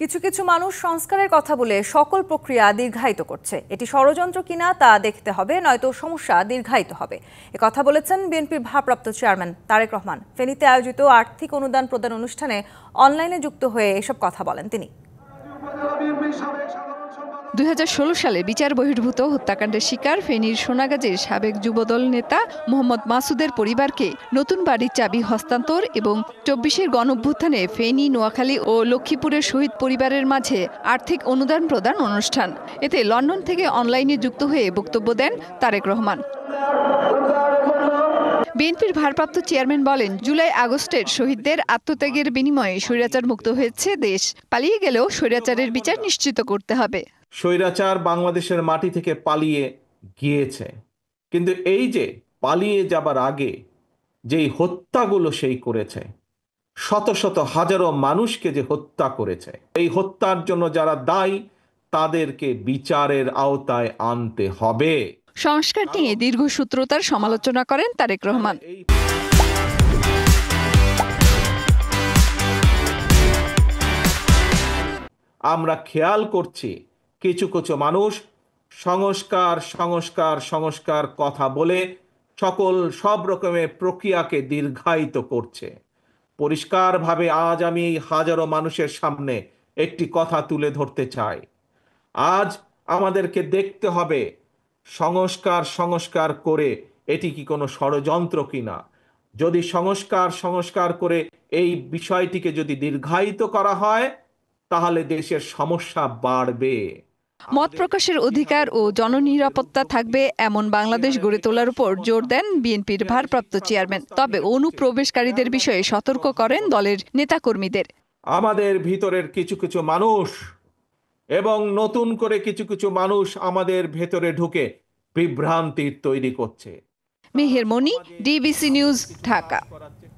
কিছু কিছু মানুষ সংস্কারের কথা বলে সকল প্রক্রিয়া দীর্ঘায়িত করছে। এটি ষড়যন্ত্র কিনা তা দেখতে হবে, নয়তো সমস্যা দীর্ঘায়িত হবে। কথা বলেছেন বিএনপির ভারপ্রাপ্ত চেয়ারম্যান তারেক রহমান। ফেনীতে আয়োজিত আর্থিক অনুদান প্রদান অনুষ্ঠানে অনলাইনে যুক্ত হয়ে এসব কথা বলেন তিনি। 2016 সালে বিচার বহির্ভূত হত্যাকাণ্ডের শিকার ফেনীর সোনাগাজীর সাবেক যুবদল নেতা মোহাম্মদ মাসুদের পরিবারকে নতুন বাড়ির চাবি হস্তান্তর এবং 24-এর গণঅভ্যুত্থানে ফেনী, নোয়াখালী ও লক্ষ্মীপুরের শহীদ পরিবারের মাঝে আর্থিক অনুদান প্রদান অনুষ্ঠান। এতে লন্ডন থেকে অনলাইনে যুক্ত হয়ে বক্তব্য দেন তারেক রহমান। বিএনপির ভারপ্রাপ্ত চেয়ারম্যান বলেন, জুলাই আগস্টের শহীদদের আত্মত্যাগের বিনিময়ে স্বৈরাচার মুক্ত হয়েছে দেশ। পালিয়ে গেলেও স্বৈরাচারের বিচার নিশ্চিত করতে হবে। স্বৈরাচার বাংলাদেশের মাটি থেকে পালিয়ে গিয়েছে, কিন্তু এই যে পালিয়ে যাবার আগে যেই হত্যাগুলো সেই করেছে, শত শত হাজারো মানুষকে যে হত্যা করেছে, এই হত্যার জন্য যারা দায়ী তাদেরকে বিচারের আওতায় আনতে হবে। সংস্কার নিয়ে দীর্ঘসূত্রতার সমালোচনা করেন তারেক রহমান। আমরা খেয়াল করছি কিছু কিছু মানুষ সংস্কার সংস্কার সংস্কার কথা বলে সব রকমের প্রক্রিয়াকে দীর্ঘায়িত করছে। পরিষ্কারভাবে আজ আমি এই হাজারো মানুষের সামনে একটি কথা তুলে ধরতে চাই। আজ আমাদেরকে দেখতে হবে সংস্কার সংস্কার করে এটি কি কোনো ষড়যন্ত্র কিনা। যদি সংস্কার করে এই বিষয়টিকে যদি দীর্ঘায়িত করা হয় তাহলে দেশের সমস্যা বাড়বে। মত প্রকাশের অধিকার ও জননিরাপত্তা থাকবে এমন বাংলাদেশ গড়ে তোলার উপর জোর দেন বিএনপির ভারপ্রাপ্ত চেয়ারম্যান। তবে অনুপ্রবেশকারীদের বিষয়ে সতর্ক করেন দলের নেতাকর্মীদের। আমাদের ভিতরের কিছু কিছু মানুষ এবং নতুন করে কিছু কিছু মানুষ আমাদের ভেতরে ঢুকে বিভ্রান্তি তৈরি করছে। মেহের মনি, ডিবিসি নিউজ, ঢাকা।